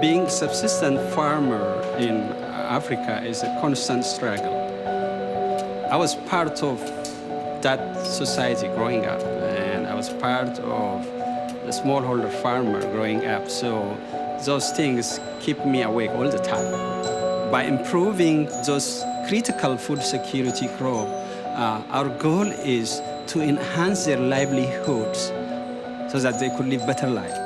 Being subsistent farmer in Africa is a constant struggle. I was part of that society growing up, and I was part of the smallholder farmer growing up, so those things keep me awake all the time. By improving those critical food security crops, our goal is to enhance their livelihoods so that they could live better life.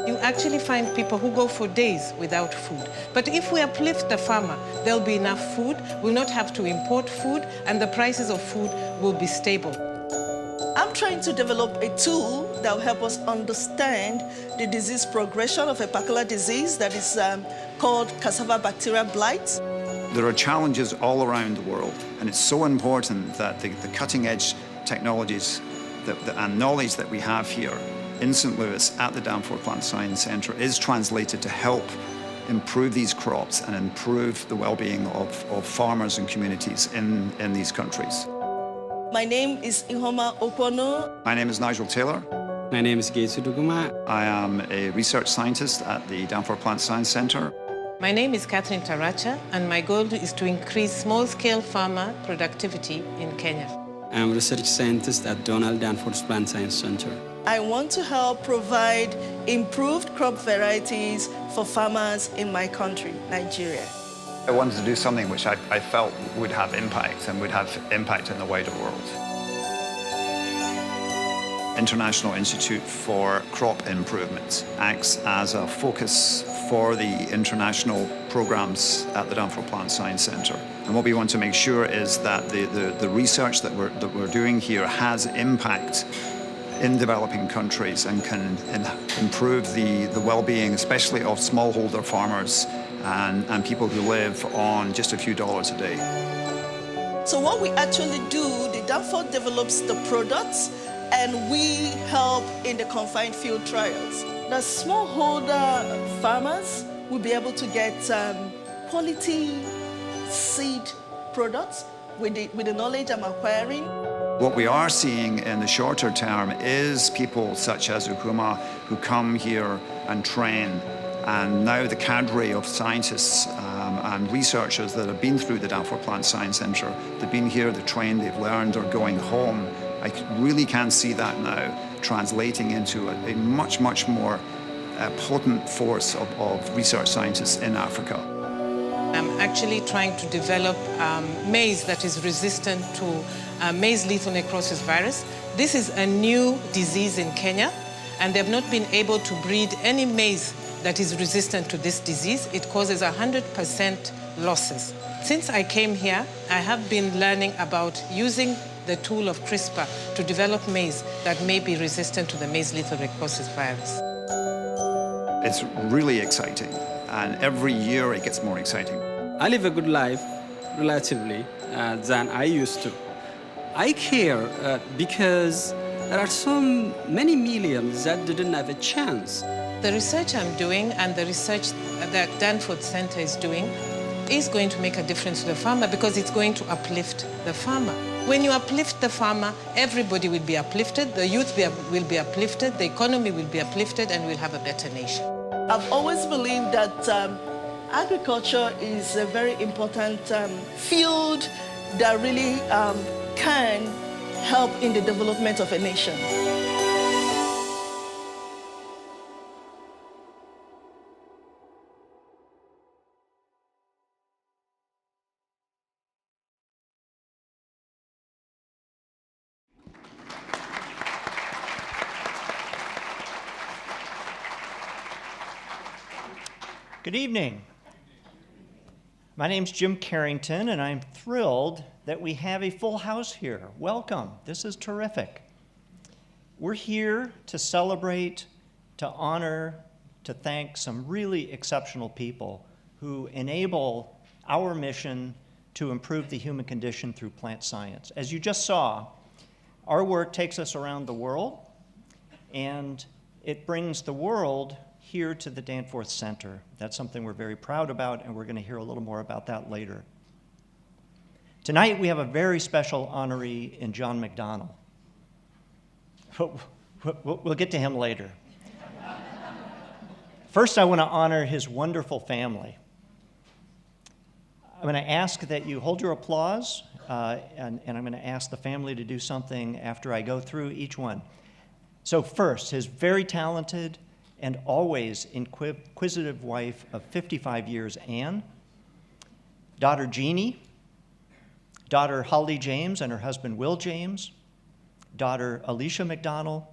You actually find people who go for days without food. But if we uplift the farmer, there'll be enough food, we'll not have to import food, and the prices of food will be stable. I'm trying to develop a tool that will help us understand the disease progression of a particular disease that is called Cassava bacterial blight. There are challenges all around the world, and it's so important that the cutting-edge technologies and knowledge that we have here in St. Louis at the Danforth Plant Science Center is translated to help improve these crops and improve the well-being of farmers and communities in these countries. My name is Ihoma Opono. My name is Nigel Taylor. My name is Gates Duguma. I am a research scientist at the Danforth Plant Science Center. My name is Catherine Taracha, and my goal is to increase small-scale farmer productivity in Kenya. I'm a research scientist at Donald Danforth Plant Science Center. I want to help provide improved crop varieties for farmers in my country, Nigeria. I wanted to do something which I felt would have impact and would have impact in the wider world. International Institute for Crop Improvement acts as a focus for the international programs at the Danforth Plant Science Center. And what we want to make sure is that the research that we're doing here has impact in developing countries and can improve the well-being, especially of smallholder farmers and people who live on just a few dollars a day. So what we actually do, the Danforth develops the products and we help in the confined field trials. The smallholder farmers will be able to get quality seed products with the knowledge I'm acquiring. What we are seeing in the shorter term is people such as Ukuma who come here and train, and now the cadre of scientists and researchers that have been through the Danforth Plant Science Center, they've been here, they've trained, they've learned, they're going home. I really can see that now translating into a much, much more potent force of research scientists in Africa. I'm actually trying to develop maize that is resistant to maize lethal necrosis virus. This is a new disease in Kenya, and they've not been able to breed any maize that is resistant to this disease. It causes 100% losses. Since I came here, I have been learning about using the tool of CRISPR to develop maize that may be resistant to the maize lethal necrosis virus. It's really exciting, and every year it gets more exciting. I live a good life, relatively, than I used to. I care because there are so many millions that didn't have a chance. The research I'm doing and the research that Danforth Center is doing is going to make a difference to the farmer because it's going to uplift the farmer. When you uplift the farmer, everybody will be uplifted, the youth will be uplifted, the economy will be uplifted, and we'll have a better nation. I've always believed that agriculture is a very important field that really can help in the development of a nation. Good evening. My name's Jim Carrington, and I'm thrilled that we have a full house here. Welcome. This is terrific. We're here to celebrate, to honor, to thank some really exceptional people who enable our mission to improve the human condition through plant science. As you just saw, our work takes us around the world, and it brings the world here to the Danforth Center. That's something we're very proud about, and we're going to hear a little more about that later. Tonight, we have a very special honoree in John Mcdonald. We'll get to him later. First, I want to honor his wonderful family. I'm going to ask that you hold your applause, and I'm going to ask the family to do something after I go through each one. So first, his very talented and always inquisitive wife of 55 years, Anne, daughter Jeannie, daughter Holly James and her husband Will James, daughter Alicia McDonald,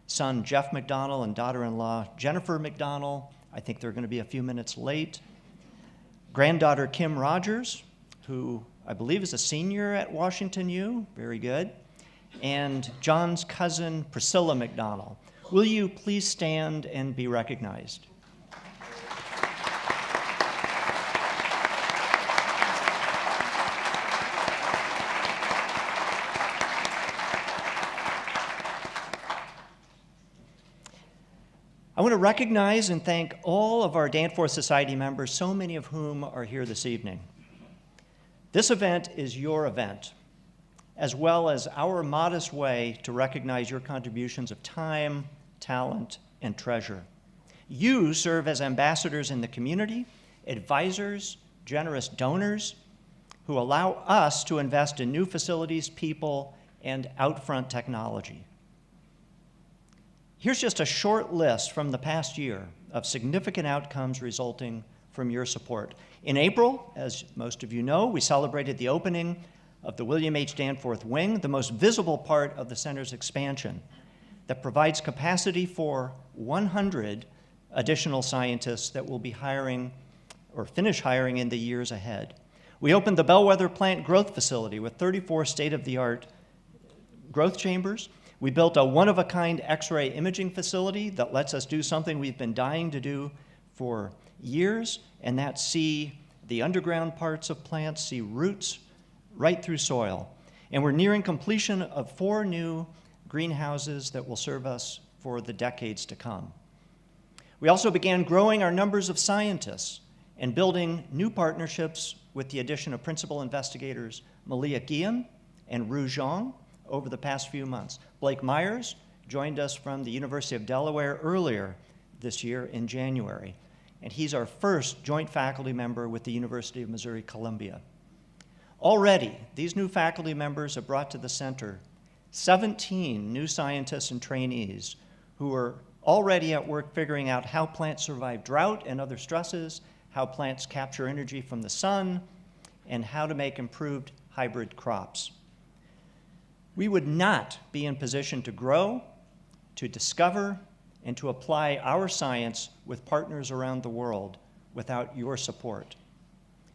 son Jeff McDonald, and daughter-in-law Jennifer McDonald. I think they're going to be a few minutes late. Granddaughter Kim Rogers, who I believe is a senior at Washington U, very good, and John's cousin Priscilla McDonald. Will you please stand and be recognized? I want to recognize and thank all of our Danforth Society members, so many of whom are here this evening. This event is your event, as well as our modest way to recognize your contributions of time, talent, and treasure. You serve as ambassadors in the community, advisors, generous donors, who allow us to invest in new facilities, people, and out-front technology. Here's just a short list from the past year of significant outcomes resulting from your support. In April, as most of you know, we celebrated the opening of the William H. Danforth Wing, the most visible part of the center's expansion, that provides capacity for 100 additional scientists that will be hiring or finish hiring in the years ahead. We opened the Bellwether Plant Growth Facility with 34 state-of-the-art growth chambers. We built a one-of-a-kind X-ray imaging facility that lets us do something we've been dying to do for years, and that's see the underground parts of plants, see roots right through soil. And we're nearing completion of 4 new greenhouses that will serve us for the decades to come. We also began growing our numbers of scientists and building new partnerships with the addition of principal investigators Malia Guillen and Ru Zhang over the past few months. Blake Myers joined us from the University of Delaware earlier this year in January, and he's our first joint faculty member with the University of Missouri-Columbia. Already, these new faculty members have brought to the center 17 new scientists and trainees who are already at work figuring out how plants survive drought and other stresses, how plants capture energy from the sun, and how to make improved hybrid crops. We would not be in position to grow, to discover, and to apply our science with partners around the world without your support.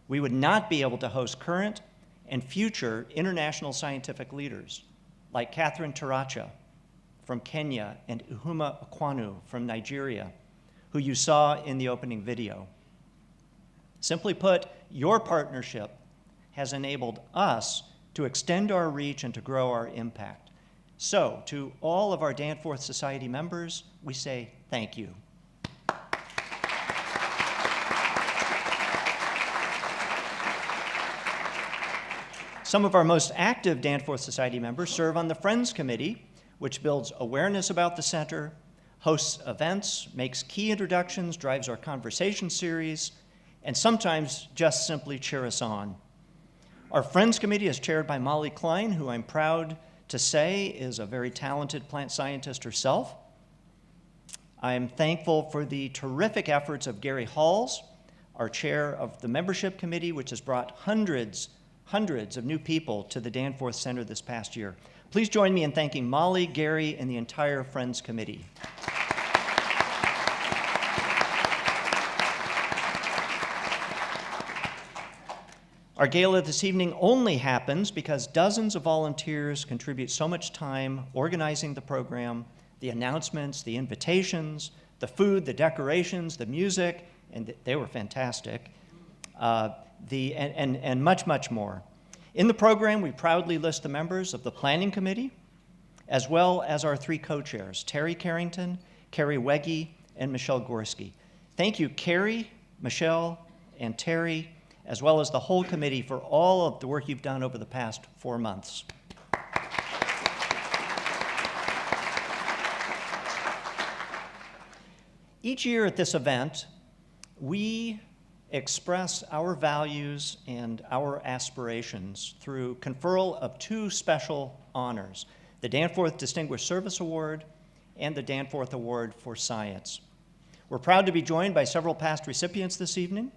We would not be able to host current and future international scientific leaders like Catherine Taracha from Kenya and Uhuma Okwanu from Nigeria, who you saw in the opening video. Simply put, your partnership has enabled us to extend our reach and to grow our impact. So, to all of our Danforth Society members, we say thank you. Some of our most active Danforth Society members serve on the Friends Committee, which builds awareness about the center, hosts events, makes key introductions, drives our conversation series, and sometimes just simply cheer us on. Our Friends Committee is chaired by Molly Klein, who I'm proud to say is a very talented plant scientist herself. I am thankful for the terrific efforts of Gary Halls, our chair of the Membership Committee, which has brought hundreds of new people to the Danforth Center this past year. Please join me in thanking Molly, Gary, and the entire Friends Committee. Our gala this evening only happens because dozens of volunteers contribute so much time organizing the program, the announcements, the invitations, the food, the decorations, the music, and they were fantastic, and much, much more. In the program, we proudly list the members of the Planning Committee, as well as our 3 co-chairs, Terry Carrington, Carrie Wegge, and Michelle Gorski. Thank you, Carrie, Michelle, and Terry, as well as the whole committee for all of the work you've done over the past 4 months. Each year at this event, we express our values and our aspirations through conferral of two special honors, the Danforth Distinguished Service Award and the Danforth Award for Science. We're proud to be joined by several past recipients this evening,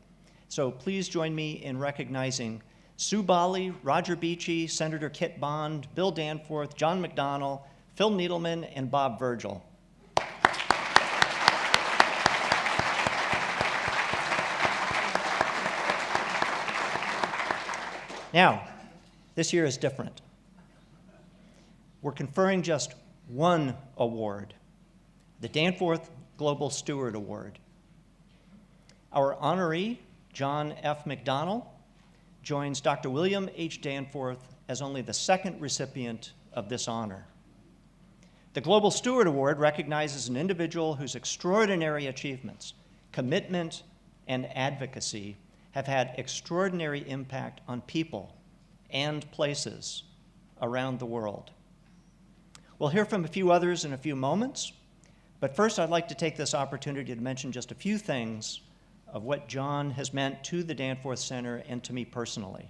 so please join me in recognizing Sue Bali, Roger Beachy, Senator Kit Bond, Bill Danforth, John Mcdonald, Phil Needleman, and Bob Virgil. Now, this year is different. We're conferring just one award, the Danforth Global Steward Award. Our honoree, John F. Mcdonald, joins Dr. William H. Danforth as only the second recipient of this honor. The Global Steward Award recognizes an individual whose extraordinary achievements, commitment, and advocacy have had extraordinary impact on people and places around the world. We'll hear from a few others in a few moments, but first I'd like to take this opportunity to mention just a few things of what John has meant to the Danforth Center and to me personally.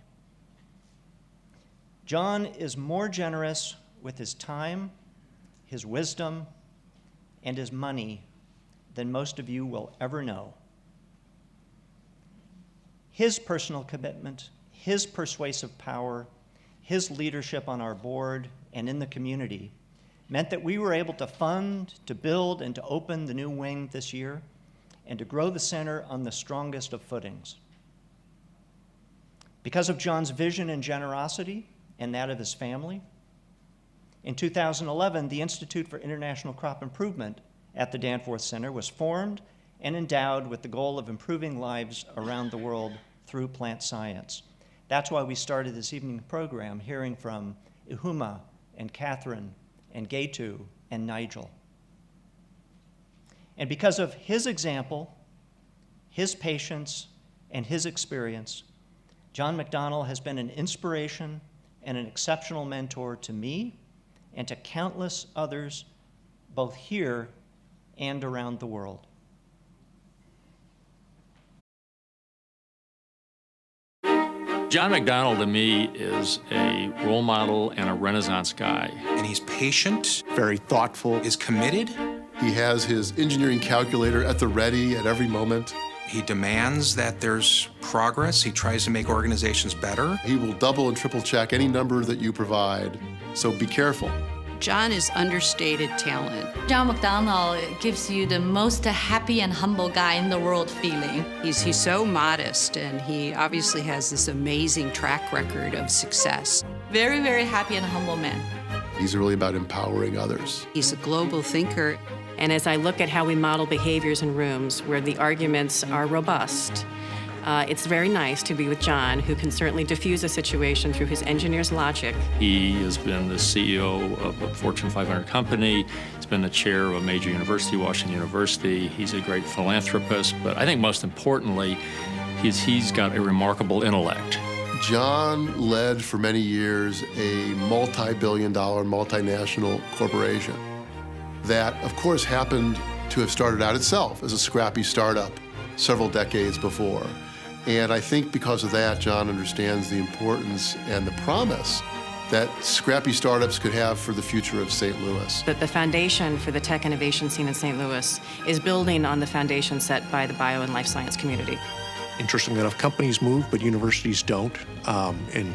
John is more generous with his time, his wisdom, and his money than most of you will ever know. His personal commitment, his persuasive power, his leadership on our board and in the community meant that we were able to fund, to build, and to open the new wing this year, and to grow the center on the strongest of footings. Because of John's vision and generosity, and that of his family, in 2011, the Institute for International Crop Improvement at the Danforth Center was formed and endowed with the goal of improving lives around the world through plant science. That's why we started this evening program hearing from Ihuma and Catherine and Gaitu and Nigel. And because of his example, his patience, and his experience, John Mcdonald has been an inspiration and an exceptional mentor to me and to countless others, both here and around the world. John Mcdonald, to me, is a role model and a Renaissance guy. And he's patient, very thoughtful, is committed. He has his engineering calculator at the ready at every moment. He demands that there's progress. He tries to make organizations better. He will double and triple check any number that you provide, so be careful. John is understated talent. John Mcdonald gives you the most happy and humble guy in the world feeling. He's so modest, and he obviously has this amazing track record of success. Very, very happy and humble man. He's really about empowering others. He's a global thinker. And as I look at how we model behaviors in rooms where the arguments are robust, it's very nice to be with John, who can certainly diffuse a situation through his engineer's logic. He has been the CEO of a Fortune 500 company. He's been the chair of a major university, Washington University. He's a great philanthropist, but I think most importantly, he's got a remarkable intellect. John led for many years a multi-billion-dollar multinational corporation that, of course, happened to have started out itself as a scrappy startup several decades before. And I think because of that, John understands the importance and the promise that scrappy startups could have for the future of St. Louis. That the foundation for the tech innovation scene in St. Louis is building on the foundation set by the bio and life science community. Interestingly enough, companies move, but universities don't, and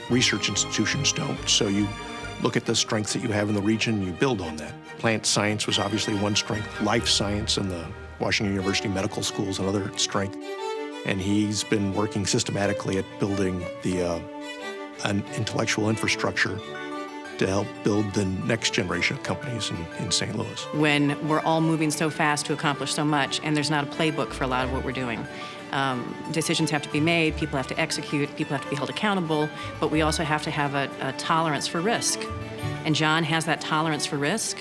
research institutions don't. So you look at the strengths that you have in the region, you build on that. Plant science was obviously one strength. Life science and the Washington University Medical School is another strength. And he's been working systematically at building an intellectual infrastructure to help build the next generation of companies in St. Louis. When we're all moving so fast to accomplish so much, and there's not a playbook for a lot of what we're doing. Decisions have to be made, people have to execute, people have to be held accountable, but we also have to have a tolerance for risk. And John has that tolerance for risk,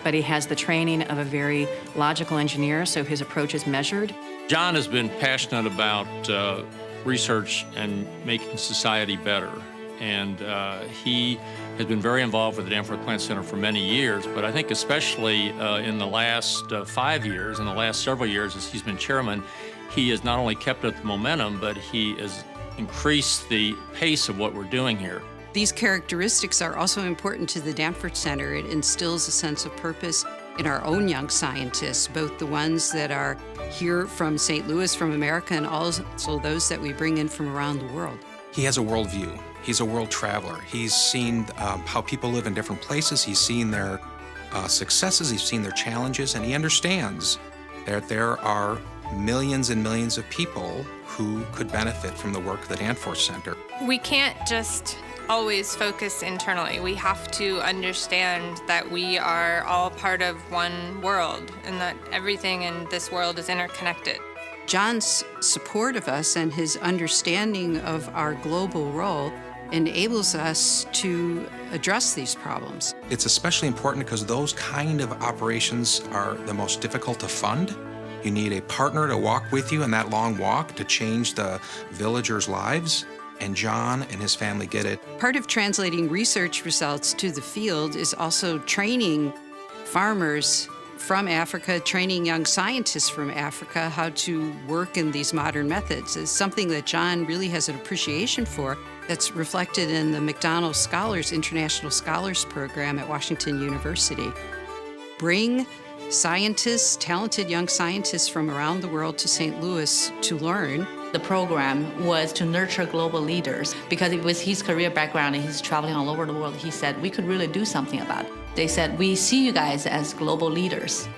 but he has the training of a very logical engineer, so his approach is measured. John has been passionate about research and making society better. and he has been very involved with the Danforth Plant Center for many years, but I think especially in the last 5 years, in the last several years as he's been chairman, he has not only kept up the momentum, but he has increased the pace of what we're doing here. These characteristics are also important to the Danforth Center. It instills a sense of purpose in our own young scientists, both the ones that are here from St. Louis, from America, and also those that we bring in from around the world. He has a worldview. He's a world traveler. He's seen how people live in different places. He's seen their successes. He's seen their challenges, and he understands that there are millions and millions of people who could benefit from the work of the Danforth Center. We can't just always focus internally. We have to understand that we are all part of one world and that everything in this world is interconnected. John's support of us and his understanding of our global role enables us to address these problems. It's especially important because those kind of operations are the most difficult to fund. You need a partner to walk with you in that long walk to change the villagers' lives, and John and his family get it. Part of translating research results to the field is also training farmers from Africa, training young scientists from Africa how to work in these modern methods. It's something that John really has an appreciation for that's reflected in the Mcdonald Scholars International Scholars Program at Washington University. Bring scientists, talented young scientists from around the world to St. Louis to learn. The program was to nurture global leaders because with his career background and he's traveling all over the world, he said we could really do something about it. They said, we see you guys as global leaders.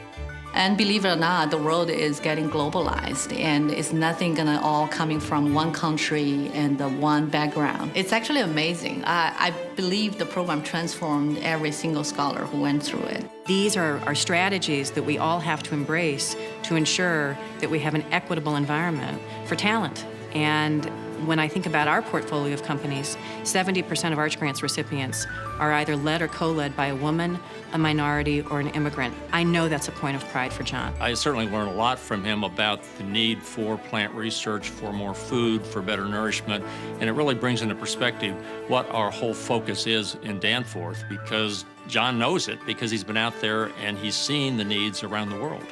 And believe it or not, the world is getting globalized and it's nothing gonna all coming from one country and the one background. It's actually amazing. I believe the program transformed every single scholar who went through it. These are strategies that we all have to embrace to ensure that we have an equitable environment for talent. And when I think about our portfolio of companies, 70% of Arch Grants recipients are either led or co-led by a woman, a minority, or an immigrant. I know that's a point of pride for John. I certainly learned a lot from him about the need for plant research, for more food, for better nourishment, and it really brings into perspective what our whole focus is in Danforth, because John knows it, because he's been out there and he's seen the needs around the world.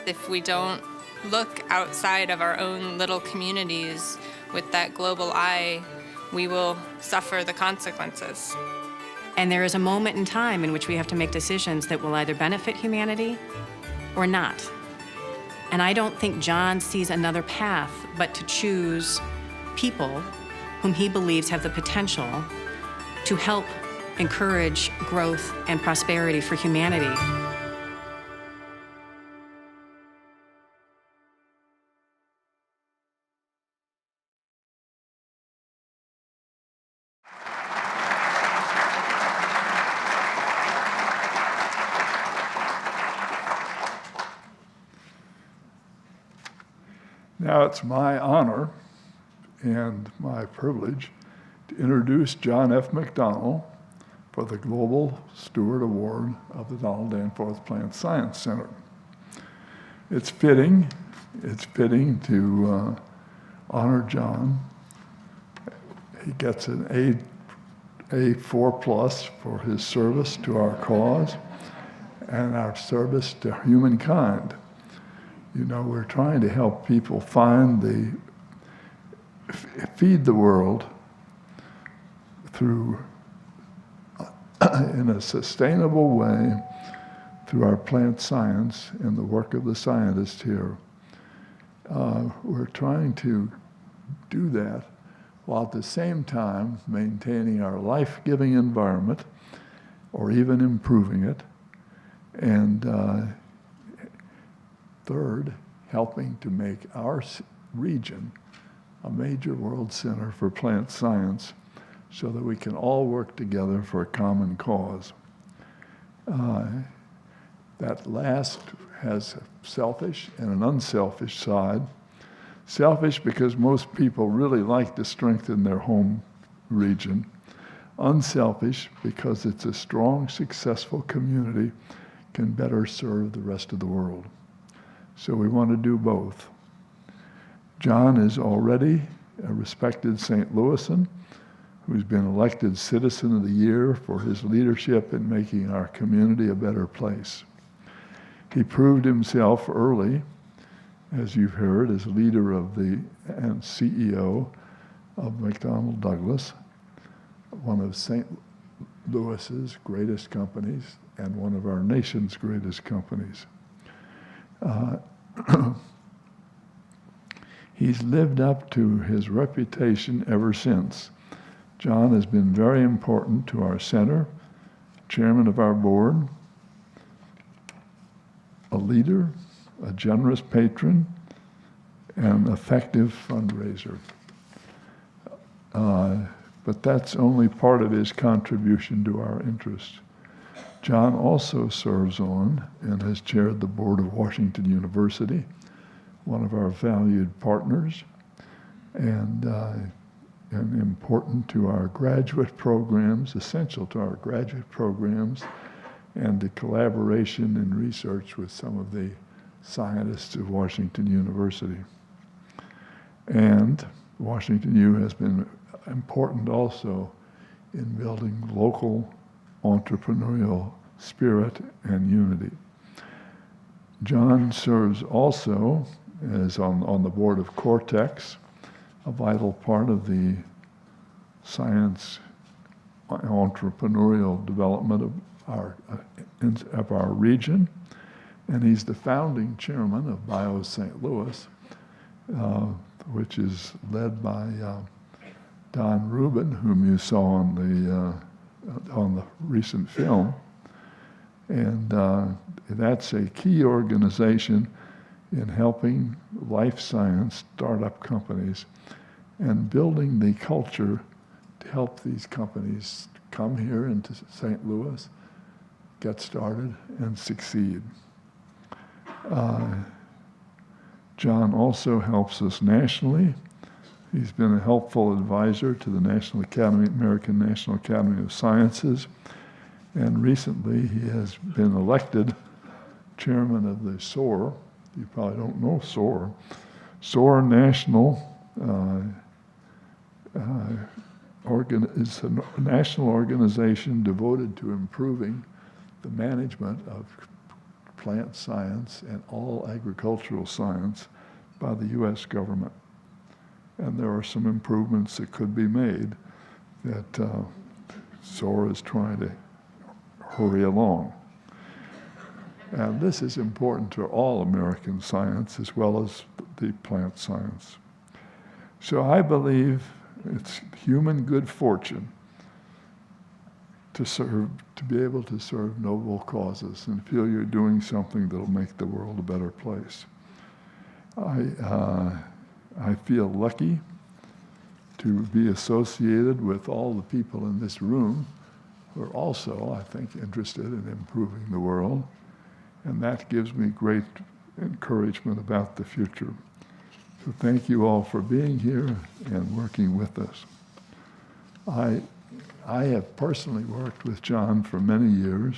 If we don't look outside of our own little communities with that global eye, we will suffer the consequences. And there is a moment in time in which we have to make decisions that will either benefit humanity or not. And I don't think John sees another path but to choose people whom he believes have the potential to help encourage growth and prosperity for humanity. Now it's my honor and my privilege to introduce John F. Mcdonald for the Global Stewart Award of the Donald Danforth Plant Science Center. It's fitting to honor John. He gets an A4+ for his service to our cause and our service to humankind. You know, we're trying to help people feed the world through, in a sustainable way, through our plant science and the work of the scientists here. We're trying to do that while at the same time maintaining our life-giving environment or even improving it. And third, helping to make our region a major world center for plant science so that we can all work together for a common cause. That last has a selfish and an unselfish side. Selfish because most people really like to strengthen their home region. Unselfish because it's a strong, successful community can better serve the rest of the world. So we want to do both. John is already a respected St. Louisan who's been elected Citizen of the Year for his leadership in making our community a better place. He proved himself early, as you've heard, as leader of the and CEO of Mcdonald Douglas, one of St. Louis's greatest companies and one of our nation's greatest companies. He's lived up to his reputation ever since. John has been very important to our center, chairman of our board, a leader, a generous patron, and effective fundraiser. But that's only part of his contribution to our interest. John also serves on and has chaired the board of Washington University, one of our valued partners, and important to our graduate programs, essential to our graduate programs, and the collaboration and research with some of the scientists of Washington University. And Washington U has been important also in building local entrepreneurial spirit and unity. John serves also as on the board of Cortex, a vital part of the science entrepreneurial development of our region, and he's the founding chairman of Bio St. Louis, which is led by Don Rubin, whom you saw on the recent film, and that's a key organization in helping life science startup companies and building the culture to help these companies come here into St. Louis, get started, and succeed. John also helps us nationally. He's been a helpful advisor to the American National Academy of Sciences, and recently he has been elected chairman of the SOAR. You probably don't know SOAR. SOAR National is a national organization devoted to improving the management of plant science and all agricultural science by the U.S. government. And there are some improvements that could be made that SOAR is trying to hurry along. And this is important to all American science as well as the plant science. So I believe it's human good fortune to be able to serve noble causes and feel you're doing something that'll make the world a better place. I feel lucky to be associated with all the people in this room who are also, I think, interested in improving the world. And that gives me great encouragement about the future. So thank you all for being here and working with us. I have personally worked with John for many years.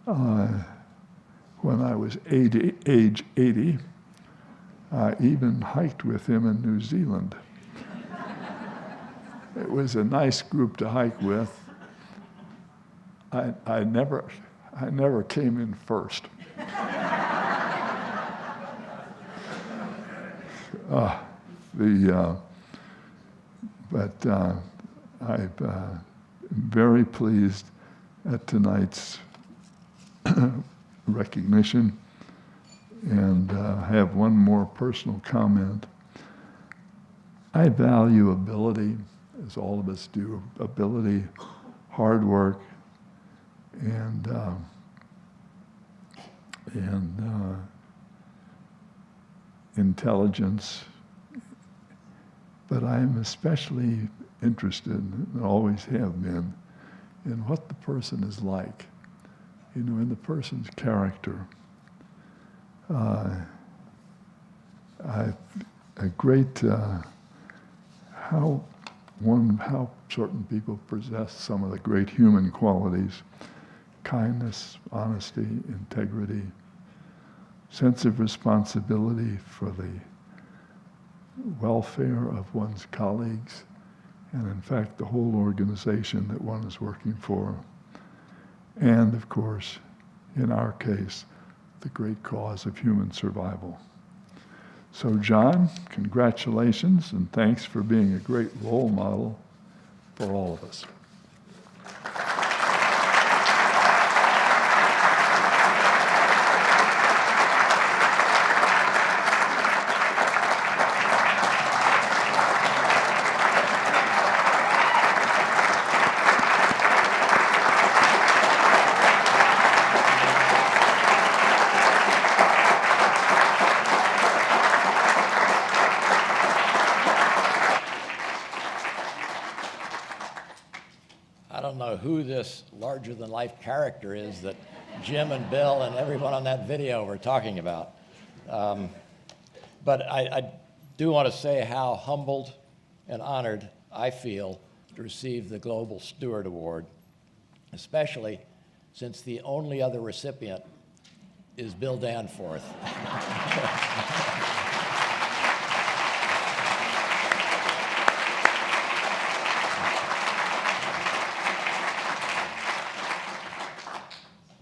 When I was age 80, I even hiked with him in New Zealand. It was a nice group to hike with. I never came in first. I'm very pleased at tonight's recognition, and have one more personal comment. I value ability, as all of us do, ability, hard work, and intelligence, but I'm especially interested, and always have been, in what the person is like, in the person's character. How certain people possess some of the great human qualities: kindness, honesty, integrity, sense of responsibility for the welfare of one's colleagues, and in fact the whole organization that one is working for. And of course, in our case, the great cause of human survival. So John, congratulations and thanks for being a great role model for all of us. I don't know who this larger-than-life character is that Jim and Bill and everyone on that video were talking about. But I do want to say how humbled and honored I feel to receive the Global Steward Award, especially since the only other recipient is Bill Danforth.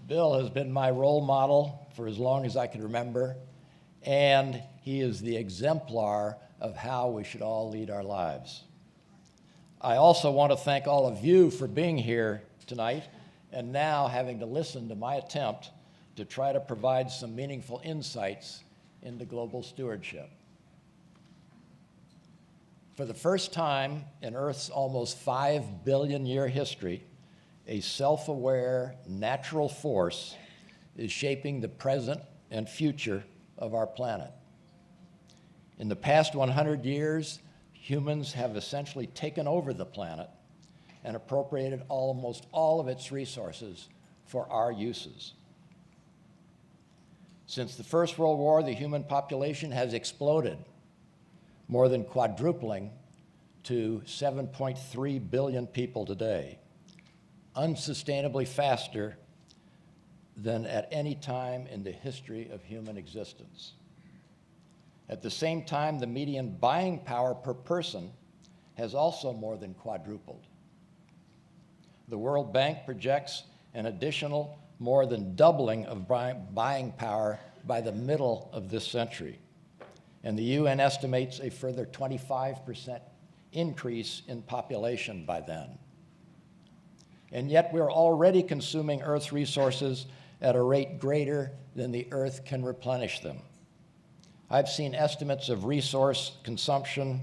Bill has been my role model for as long as I can remember, and he is the exemplar of how we should all lead our lives. I also want to thank all of you for being here tonight and now having to listen to my attempt to try to provide some meaningful insights into global stewardship. For the first time in Earth's almost 5 billion year history, a self-aware natural force is shaping the present and future of our planet. In the past 100 years, humans have essentially taken over the planet and appropriated almost all of its resources for our uses. Since the First World War, the human population has exploded, more than quadrupling to 7.3 billion people today, unsustainably faster than at any time in the history of human existence. At the same time, the median buying power per person has also more than quadrupled. The World Bank projects an additional more than doubling of buying power by the middle of this century. And the UN estimates a further 25% increase in population by then. And yet we're already consuming Earth's resources at a rate greater than the Earth can replenish them. I've seen estimates of resource consumption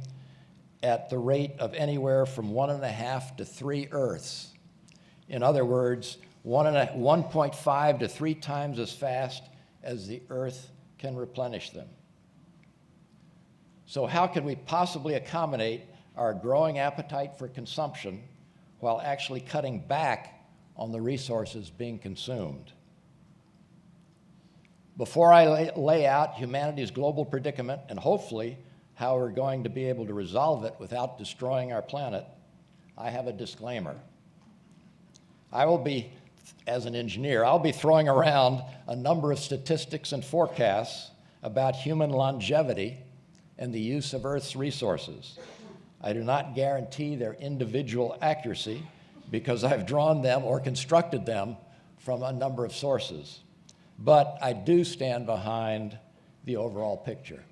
at the rate of anywhere from 1.5 to 3 Earths. In other words, 1.5 to 3 times as fast as the Earth can replenish them. So how can we possibly accommodate our growing appetite for consumption while actually cutting back on the resources being consumed? Before I lay out humanity's global predicament and hopefully how we're going to be able to resolve it without destroying our planet, I have a disclaimer. As an engineer, I'll be throwing around a number of statistics and forecasts about human longevity and the use of Earth's resources. I do not guarantee their individual accuracy because I've drawn them or constructed them from a number of sources. But I do stand behind the overall picture.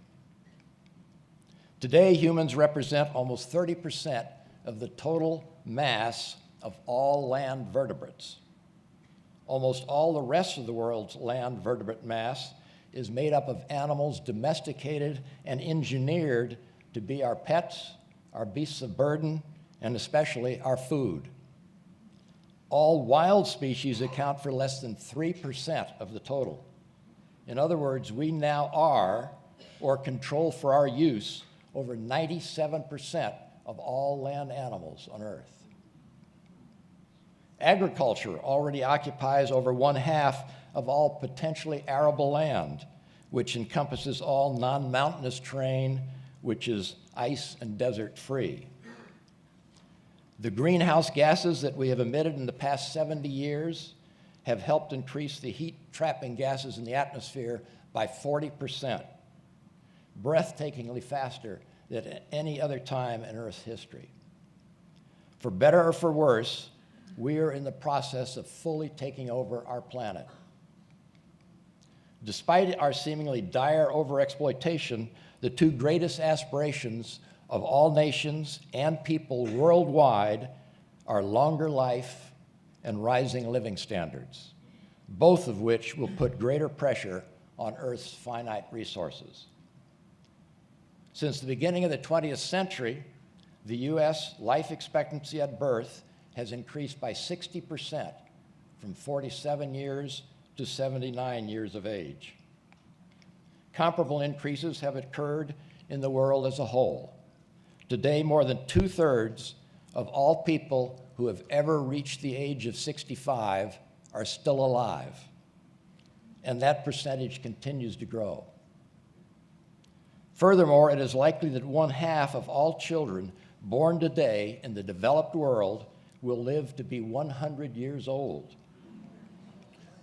Today, humans represent almost 30% of the total mass of all land vertebrates. Almost all the rest of the world's land vertebrate mass is made up of animals domesticated and engineered to be our pets, our beasts of burden, and especially our food. All wild species account for less than 3% of the total. In other words, we now are, or control for our use, over 97% of all land animals on Earth. Agriculture already occupies over 1/2 of all potentially arable land, which encompasses all non-mountainous terrain, which is ice and desert free. The greenhouse gases that we have emitted in the past 70 years have helped increase the heat-trapping gases in the atmosphere by 40%, breathtakingly faster than at any other time in Earth's history. For better or for worse, we are in the process of fully taking over our planet. Despite our seemingly dire overexploitation, the two greatest aspirations of all nations and people worldwide are longer life and rising living standards, both of which will put greater pressure on Earth's finite resources. Since the beginning of the 20th century, the U.S. life expectancy at birth has increased by 60%, from 47 years to 79 years of age. Comparable increases have occurred in the world as a whole. Today, more than 2/3 of all people who have ever reached the age of 65 are still alive, and that percentage continues to grow. Furthermore, it is likely that 1/2 of all children born today in the developed world will live to be 100 years old.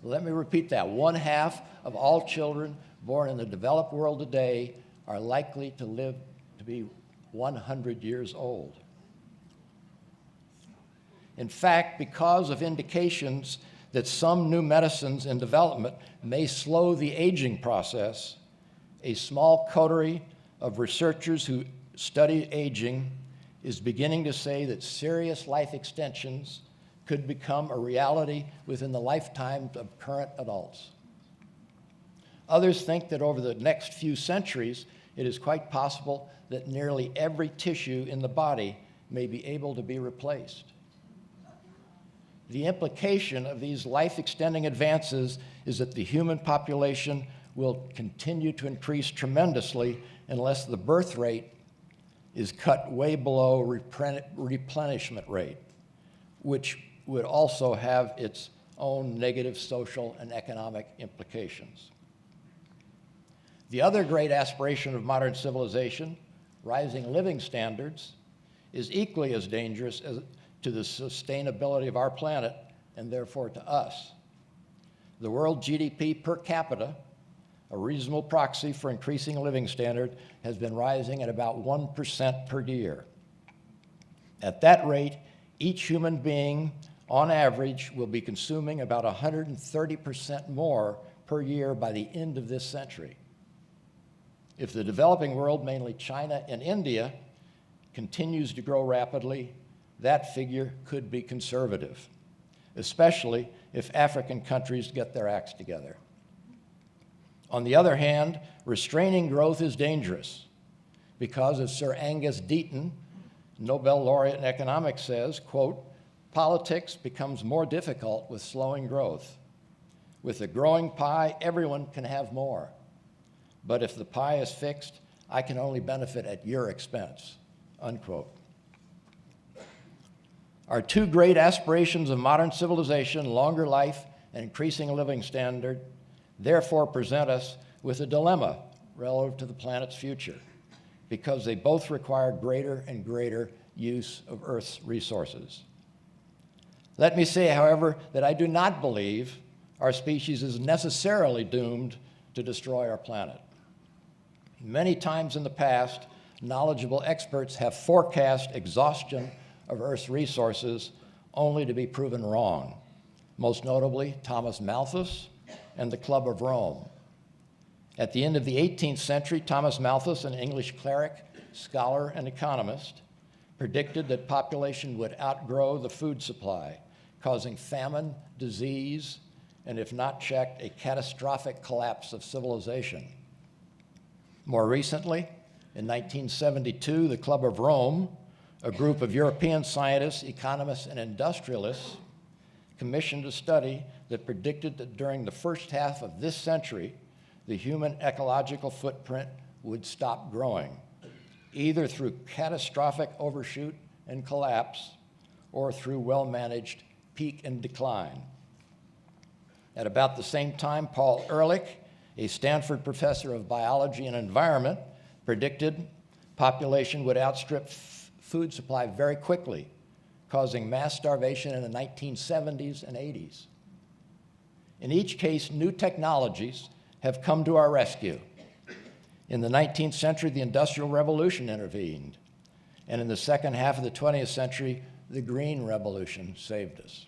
Let me repeat that. 1/2 of all children born in the developed world today are likely to live to be 100 years old. In fact, because of indications that some new medicines in development may slow the aging process, a small coterie of researchers who study aging is beginning to say that serious life extensions could become a reality within the lifetimes of current adults. Others think that over the next few centuries, it is quite possible that nearly every tissue in the body may be able to be replaced. The implication of these life-extending advances is that the human population will continue to increase tremendously unless the birth rate is cut way below replenishment rate, which would also have its own negative social and economic implications. The other great aspiration of modern civilization, rising living standards, is equally as dangerous to the sustainability of our planet and therefore to us. The world GDP per capita, a reasonable proxy for increasing living standard, has been rising at about 1% per year. At that rate, each human being, on average, will be consuming about 130% more per year by the end of this century. If the developing world, mainly China and India, continues to grow rapidly, that figure could be conservative, especially if African countries get their acts together. On the other hand, restraining growth is dangerous because, as Sir Angus Deaton, Nobel laureate in economics, says, quote, "Politics becomes more difficult with slowing growth. With a growing pie, everyone can have more. But if the pie is fixed, I can only benefit at your expense," unquote. Our two great aspirations of modern civilization, longer life and increasing living standard, therefore present us with a dilemma relative to the planet's future, because they both require greater and greater use of Earth's resources. Let me say, however, that I do not believe our species is necessarily doomed to destroy our planet. Many times in the past, knowledgeable experts have forecast exhaustion of Earth's resources only to be proven wrong, most notably Thomas Malthus and the Club of Rome. At the end of the 18th century, Thomas Malthus, an English cleric, scholar, and economist, predicted that population would outgrow the food supply, causing famine, disease, and if not checked, a catastrophic collapse of civilization. More recently, in 1972, the Club of Rome, a group of European scientists, economists, and industrialists, commissioned a study that predicted that during the first half of this century, the human ecological footprint would stop growing, either through catastrophic overshoot and collapse or through well-managed peak and decline. At about the same time, Paul Ehrlich, a Stanford professor of biology and environment, predicted population would outstrip food supply very quickly, causing mass starvation in the 1970s and 80s. In each case, new technologies have come to our rescue. In the 19th century, the Industrial Revolution intervened, and in the second half of the 20th century, the green revolution saved us.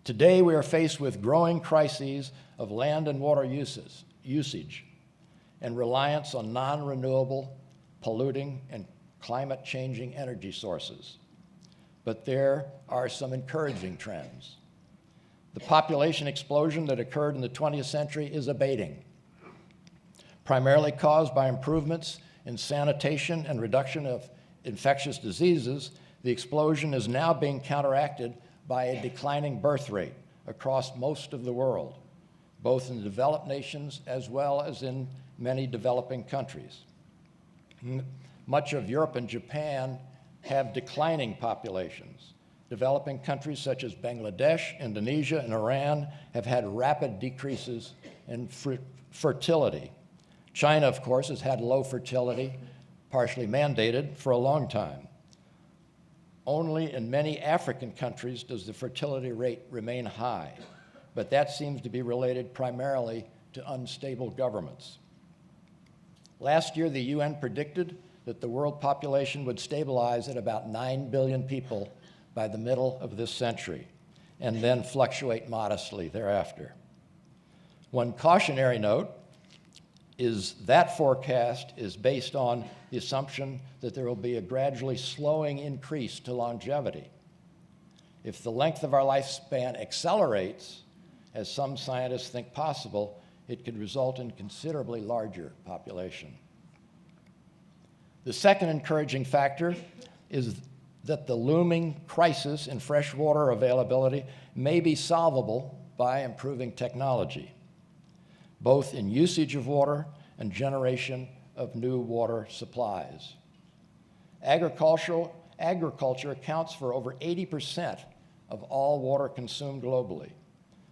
Today, we are faced with growing crises of land and water usage and reliance on non-renewable, polluting, and climate-changing energy sources. But there are some encouraging trends. The population explosion that occurred in the 20th century is abating, primarily caused by improvements in sanitation and reduction of infectious diseases. The explosion is now being counteracted by a declining birth rate across most of the world, both in developed nations as well as in many developing countries. Much of Europe and Japan have declining populations. Developing countries such as Bangladesh, Indonesia, and Iran have had rapid decreases in fertility. China, of course, has had low fertility, partially mandated, for a long time. Only in many African countries does the fertility rate remain high, but that seems to be related primarily to unstable governments. Last year, the UN predicted that the world population would stabilize at about 9 billion people by the middle of this century, and then fluctuate modestly thereafter. One cautionary note is that forecast is based on the assumption that there will be a gradually slowing increase to longevity. If the length of our lifespan accelerates, as some scientists think possible, it could result in considerably larger population. The second encouraging factor is that the looming crisis in fresh water availability may be solvable by improving technology, both in usage of water and generation of new water supplies. Agriculture accounts for over 80% of all water consumed globally,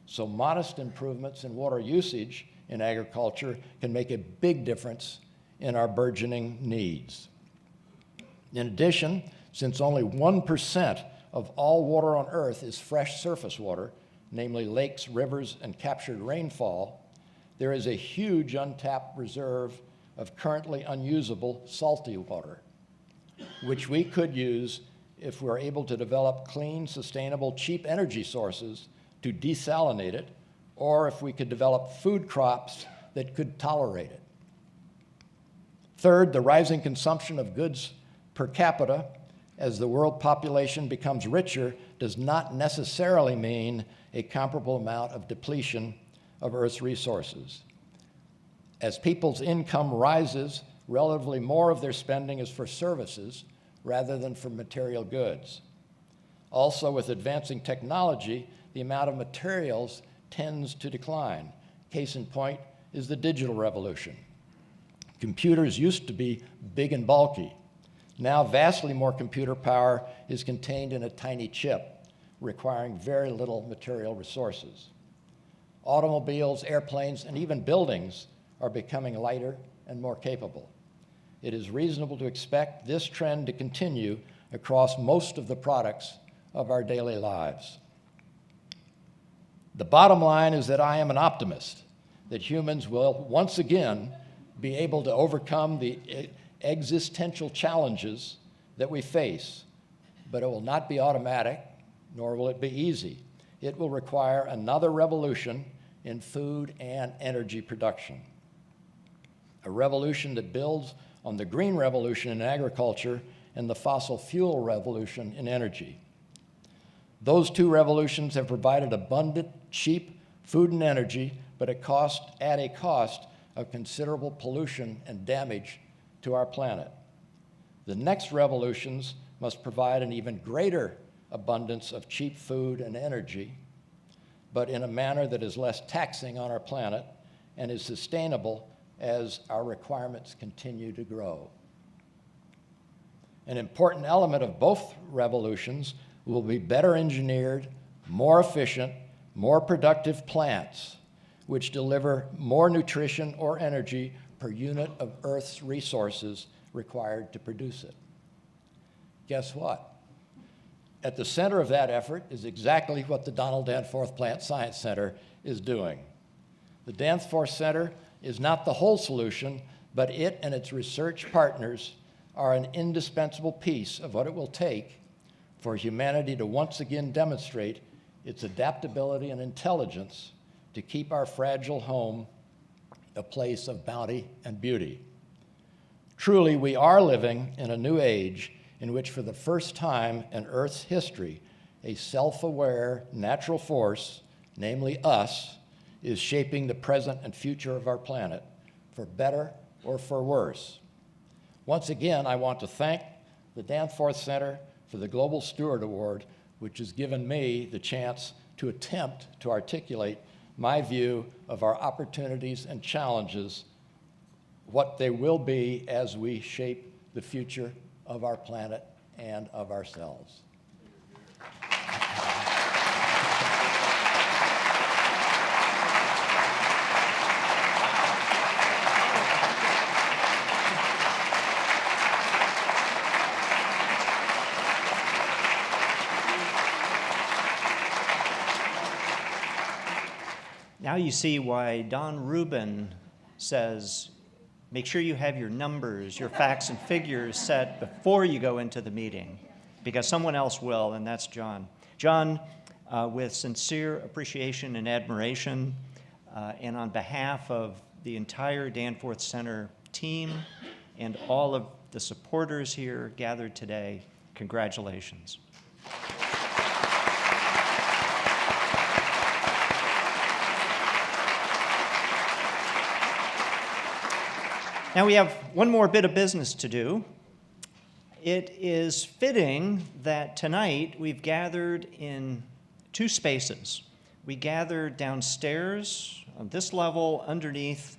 so modest improvements in water usage in agriculture can make a big difference in our burgeoning needs. In addition, since only 1% of all water on Earth is fresh surface water, namely lakes, rivers, and captured rainfall, there is a huge untapped reserve of currently unusable salty water, which we could use if we're able to develop clean, sustainable, cheap energy sources to desalinate it, or if we could develop food crops that could tolerate it. Third, the rising consumption of goods per capita as the world population becomes richer does not necessarily mean a comparable amount of depletion of Earth's resources. As people's income rises, relatively more of their spending is for services rather than for material goods. Also, with advancing technology, the amount of materials tends to decline. Case in point is the digital revolution. Computers used to be big and bulky. Now, vastly more computer power is contained in a tiny chip, requiring very little material resources. Automobiles, airplanes, and even buildings are becoming lighter and more capable. It is reasonable to expect this trend to continue across most of the products of our daily lives. The bottom line is that I am an optimist that humans will once again be able to overcome the existential challenges that we face, but it will not be automatic, nor will it be easy. It will require another revolution in food and energy production, a revolution that builds on the green revolution in agriculture and the fossil fuel revolution in energy. Those two revolutions have provided abundant, cheap food and energy, but at a cost of considerable pollution and damage to our planet. The next revolutions must provide an even greater abundance of cheap food and energy, but in a manner that is less taxing on our planet and is sustainable as our requirements continue to grow. An important element of both revolutions will be better engineered, more efficient, more productive plants, which deliver more nutrition or energy per unit of Earth's resources required to produce it. Guess what? At the center of that effort is exactly what the Donald Danforth Plant Science Center is doing. The Danforth Center is not the whole solution, but it and its research partners are an indispensable piece of what it will take for humanity to once again demonstrate its adaptability and intelligence to keep our fragile home a place of bounty and beauty. Truly, we are living in a new age in which, for the first time in Earth's history, a self-aware natural force, namely us, is shaping the present and future of our planet, for better or for worse. Once again, I want to thank the Danforth Center for the Global Steward Award, which has given me the chance to attempt to articulate my view of our opportunities and challenges, what they will be as we shape the future of our planet and of ourselves. Now you see why Don Rubin says, make sure you have your numbers, your facts and figures set before you go into the meeting, because someone else will, and that's John. John, with sincere appreciation and admiration, and on behalf of the entire Danforth Center team and all of the supporters here gathered today, congratulations. Now we have one more bit of business to do. It is fitting that tonight we've gathered in two spaces. We gathered downstairs on this level underneath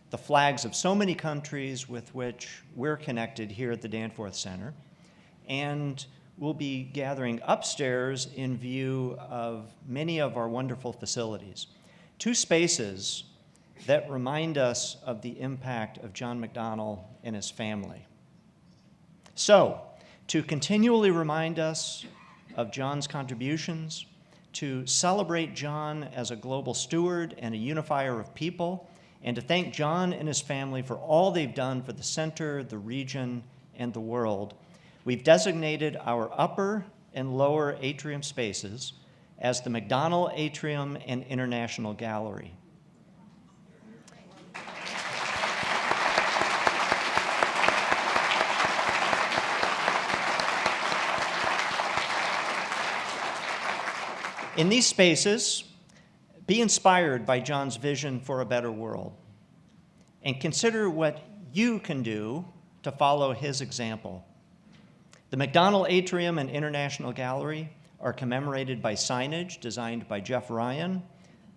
the flags of so many countries with which we're connected here at the Danforth Center. And we'll be gathering upstairs in view of many of our wonderful facilities. Two spaces that remind us of the impact of John Mcdonald and his family. So, to continually remind us of John's contributions, to celebrate John as a global steward and a unifier of people, and to thank John and his family for all they've done for the center, the region, and the world, we've designated our upper and lower atrium spaces as the Mcdonald Atrium and International Gallery. In these spaces, be inspired by John's vision for a better world, and consider what you can do to follow his example. The Mcdonald Atrium and International Gallery are commemorated by signage designed by Jeff Ryan,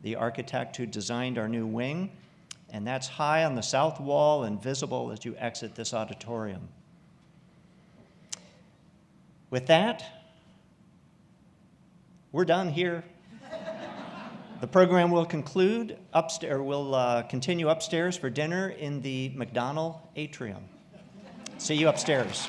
the architect who designed our new wing, and that's high on the south wall and visible as you exit this auditorium. With that, we're done here. The program will conclude upstairs. We'll continue upstairs for dinner in the Mcdonald Atrium. See you upstairs.